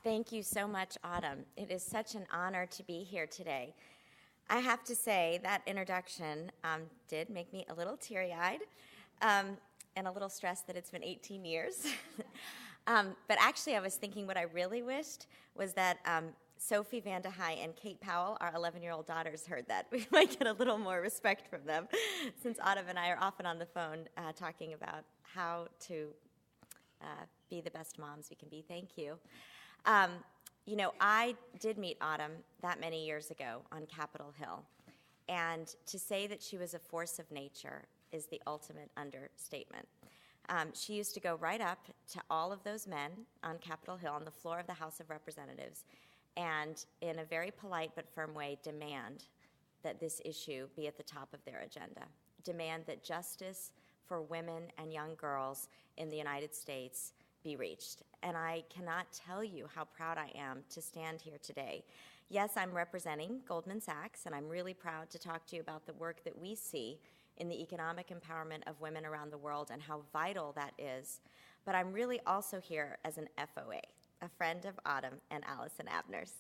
Thank you so much, Autumn. It is such an honor to be here today. I have to say that introduction did make me a little teary-eyed and a little stressed that it's been 18 years. But actually, I was thinking what I really wished was that Sophie Vandehei and Kate Powell, our 11-year-old daughters, heard that. We might get a little more respect from them, since Autumn and I are often on the phone talking about how to be the best moms we can be. Thank you. I did meet Autumn that many years ago on Capitol Hill, and to say that she was a force of nature is the ultimate understatement. She used to go right up to all of those men on Capitol Hill on the floor of the House of Representatives and, in a very polite but firm way, demand that this issue be at the top of their agenda, demand that justice for women and young girls in the United States be reached. And I cannot tell you how proud I am to stand here today. Yes, I'm representing Goldman Sachs, and I'm really proud to talk to you about the work that we see in the economic empowerment of women around the world and how vital that is. But I'm really also here as an FOA, a friend of Autumn and Allison Abner's.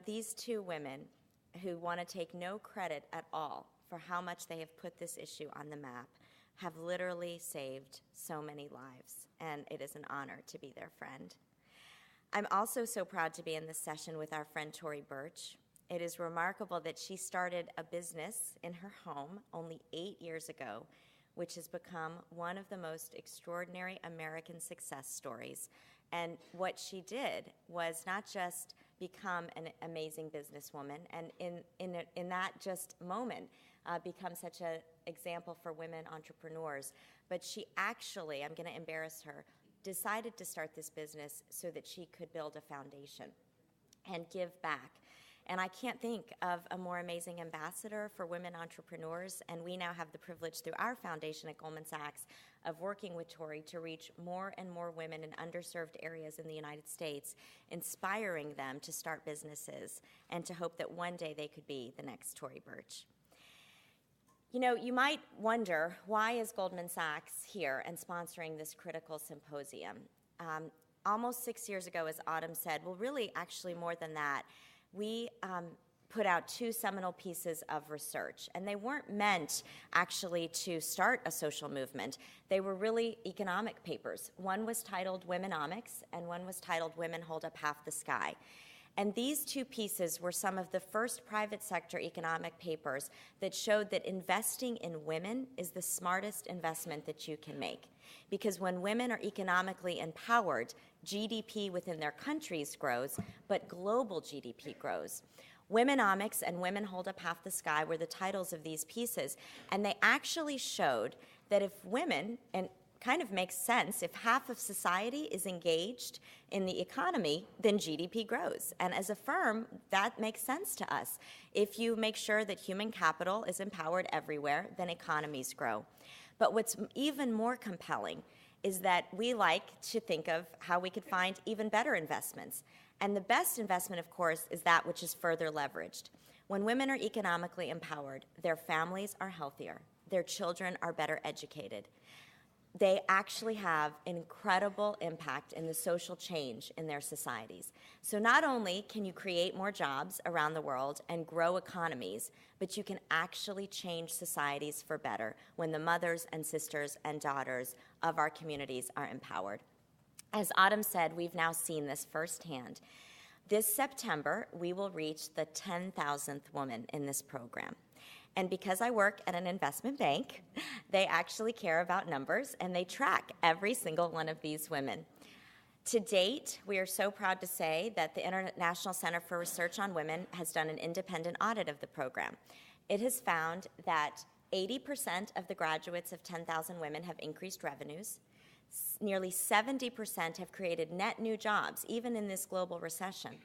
These two women who want to take no credit at all for how much they have put this issue on the map have literally saved so many lives, and it is an honor to be their friend. I'm also so proud to be in this session with our friend Tory Burch. It is remarkable that she started a business in her home only 8 years ago, which has become one of the most extraordinary American success stories. And what she did was not just become an amazing businesswoman, and in that just moment, become such an example for women entrepreneurs, but she actually, I'm going to embarrass her, decided to start this business so that she could build a foundation and give back. And I can't think of a more amazing ambassador for women entrepreneurs, and we now have the privilege through our foundation at Goldman Sachs of working with Tory to reach more and more women in underserved areas in the United States, inspiring them to start businesses and to hope that one day they could be the next Tory Burch. You might wonder, why is Goldman Sachs here and sponsoring this critical symposium? Almost 6 years ago, as Autumn said, well, really, actually more than that, we put out two seminal pieces of research, and they weren't meant actually to start a social movement. They were really economic papers. One was titled Womenomics, and one was titled Women Hold Up Half the Sky. And these two pieces were some of the first private sector economic papers that showed that investing in women is the smartest investment that you can make. Because when women are economically empowered, GDP within their countries grows, but global GDP grows. Womenomics and Women Hold Up Half the Sky were the titles of these pieces, and they actually showed that if women, and kind of makes sense, if half of society is engaged in the economy, then GDP grows. And as a firm, that makes sense to us. If you make sure that human capital is empowered everywhere, then economies grow. But what's even more compelling is that we like to think of how we could find even better investments. And the best investment, of course, is that which is further leveraged. When women are economically empowered, their families are healthier, their children are better educated. They actually have incredible impact in the social change in their societies. So not only can you create more jobs around the world and grow economies, but you can actually change societies for better when the mothers and sisters and daughters of our communities are empowered. As Autumn said, we've now seen this firsthand. This September, we will reach the 10,000th woman in this program. And because I work at an investment bank, they actually care about numbers, and they track every single one of these women. To date, we are so proud to say that the International Center for Research on Women has done an independent audit of the program. It has found that 80% of the graduates of 10,000 women have increased revenues. Nearly 70% have created net new jobs, even in this global recession.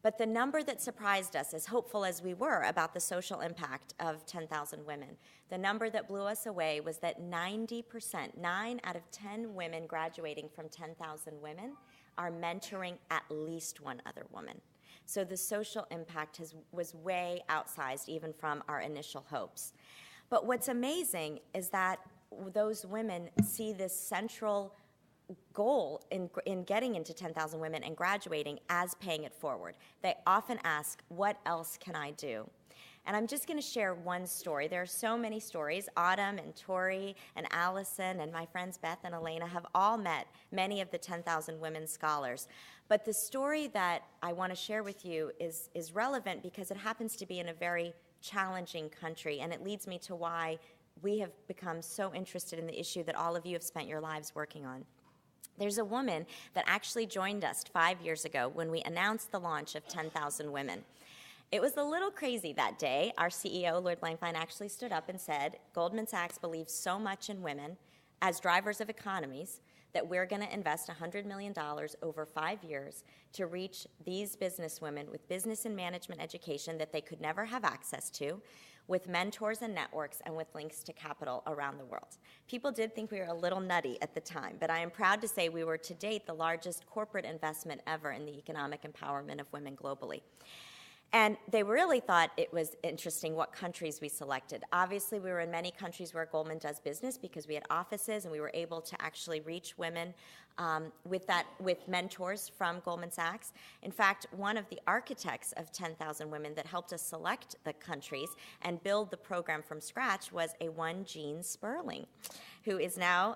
But the number that surprised us, as hopeful as we were about the social impact of 10,000 women, the number that blew us away was that 90%, 9 out of 10 women graduating from 10,000 women are mentoring at least one other woman. So the social impact was way outsized even from our initial hopes. But what's amazing is that those women see this central goal in getting into 10,000 Women and graduating as paying it forward. They often ask, what else can I do? And I'm just going to share one story. There are so many stories. Autumn and Tori and Allison and my friends Beth and Elena have all met many of the 10,000 Women scholars. But the story that I want to share with you is relevant because it happens to be in a very challenging country, and it leads me to why we have become so interested in the issue that all of you have spent your lives working on. There's a woman that actually joined us 5 years ago when we announced the launch of 10,000 Women. It was a little crazy that day. Our CEO, Lord Blankfein, actually stood up and said, Goldman Sachs believes so much in women as drivers of economies that we're going to invest $100 million over 5 years to reach these businesswomen with business and management education that they could never have access to, with mentors and networks, and with links to capital around the world. People did think we were a little nutty at the time, but I am proud to say we were to date the largest corporate investment ever in the economic empowerment of women globally. And they really thought it was interesting what countries we selected. Obviously, we were in many countries where Goldman does business because we had offices and we were able to actually reach women with mentors from Goldman Sachs. In fact, one of the architects of 10,000 Women that helped us select the countries and build the program from scratch was one Gene Sperling, who is now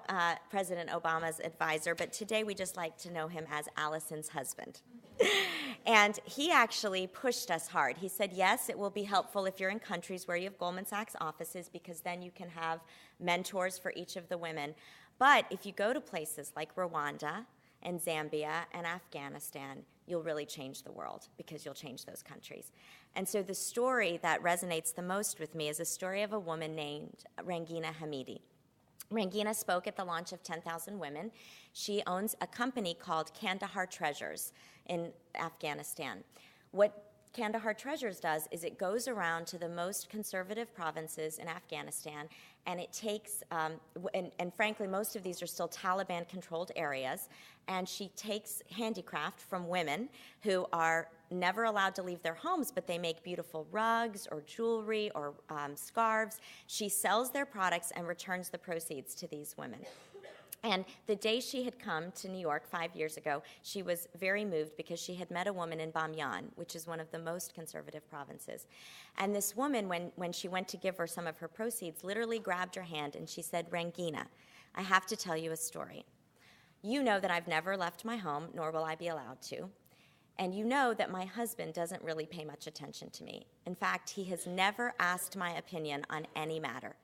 President Obama's advisor, but today we just like to know him as Allison's husband. And he actually pushed us hard. He said, yes, it will be helpful if you're in countries where you have Goldman Sachs offices because then you can have mentors for each of the women. But if you go to places like Rwanda and Zambia and Afghanistan, you'll really change the world because you'll change those countries. And so the story that resonates the most with me is a story of a woman named Rangina Hamidi. Rangina spoke at the launch of 10,000 Women. She owns a company called Kandahar Treasures in Afghanistan. What Kandahar Treasures does is it goes around to the most conservative provinces in Afghanistan, and it takes, and frankly, most of these are still Taliban-controlled areas, and she takes handicraft from women who are never allowed to leave their homes, but they make beautiful rugs or jewelry or scarves. She sells their products and returns the proceeds to these women. And the day she had come to New York 5 years ago, she was very moved because she had met a woman in Bamyan, which is one of the most conservative provinces. And this woman, when she went to give her some of her proceeds, literally grabbed her hand and she said, Rangina, I have to tell you a story. You know that I've never left my home, nor will I be allowed to. And you know that my husband doesn't really pay much attention to me. In fact, he has never asked my opinion on any matter.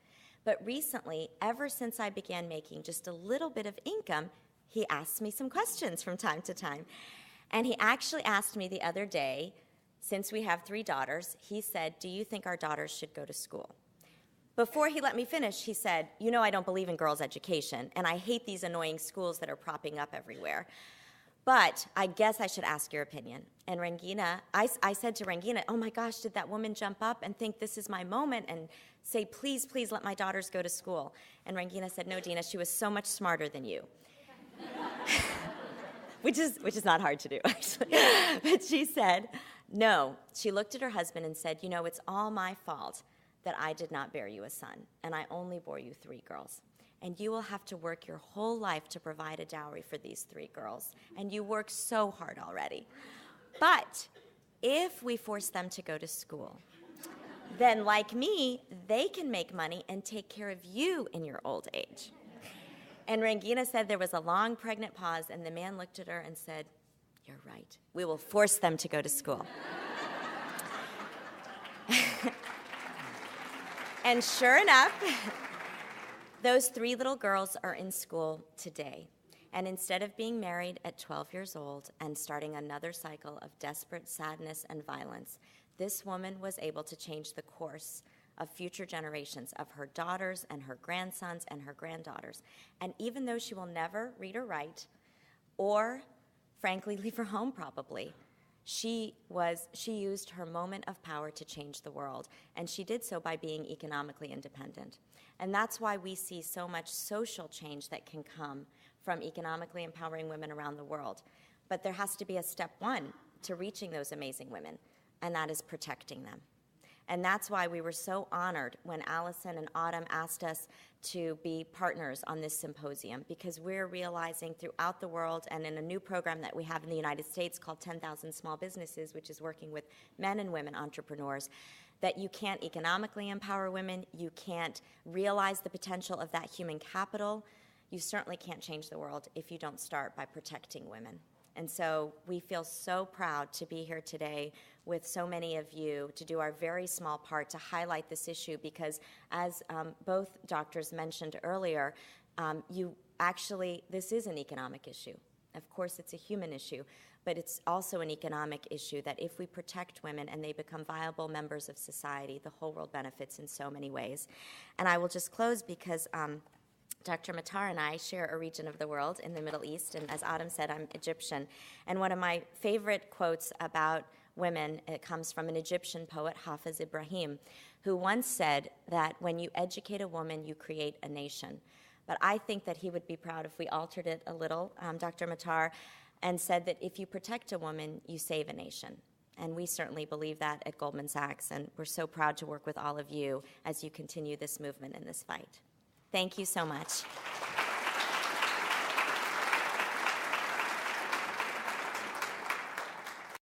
But recently, ever since I began making just a little bit of income, he asks me some questions from time to time. And he actually asked me the other day, since we have 3 daughters, he said, do you think our daughters should go to school? Before he let me finish, he said, you know I don't believe in girls' education, and I hate these annoying schools that are propping up everywhere. But I guess I should ask your opinion. And Rangina, I said to Rangina, oh my gosh, did that woman jump up and think this is my moment and say, please, please let my daughters go to school? And Rangina said, no, Dina, she was so much smarter than you. which is not hard to do, actually. But she said, no. She looked at her husband and said, you know, it's all my fault that I did not bear you a son, and I only bore you 3 girls. And you will have to work your whole life to provide a dowry for these 3 girls. And you work so hard already. But if we force them to go to school, then like me, they can make money and take care of you in your old age. And Rangina said there was a long pregnant pause, and the man looked at her and said, you're right. We will force them to go to school. And sure enough, those 3 little girls are in school today. And instead of being married at 12 years old and starting another cycle of desperate sadness and violence, this woman was able to change the course of future generations of her daughters and her grandsons and her granddaughters. And even though she will never read or write, or frankly leave her home probably, she used her moment of power to change the world, and she did so by being economically independent. And that's why we see so much social change that can come from economically empowering women around the world. But there has to be a step 1 to reaching those amazing women, and that is protecting them. And that's why we were so honored when Allison and Autumn asked us to be partners on this symposium, because we're realizing throughout the world, and in a new program that we have in the United States called 10,000 Small Businesses, which is working with men and women entrepreneurs, that you can't economically empower women, you can't realize the potential of that human capital, you certainly can't change the world if you don't start by protecting women. And so we feel so proud to be here today with so many of you to do our very small part to highlight this issue, because as both doctors mentioned earlier, this is an economic issue. Of course, it's a human issue, but it's also an economic issue that if we protect women and they become viable members of society, the whole world benefits in so many ways. And I will just close because Dr. Matar and I share a region of the world in the Middle East, and as Autumn said, I'm Egyptian. And one of my favorite quotes about women, it comes from an Egyptian poet, Hafiz Ibrahim, who once said that when you educate a woman, you create a nation. But I think that he would be proud if we altered it a little, Dr. Matar, and said that if you protect a woman, you save a nation. And we certainly believe that at Goldman Sachs, and we're so proud to work with all of you as you continue this movement and this fight. Thank you so much.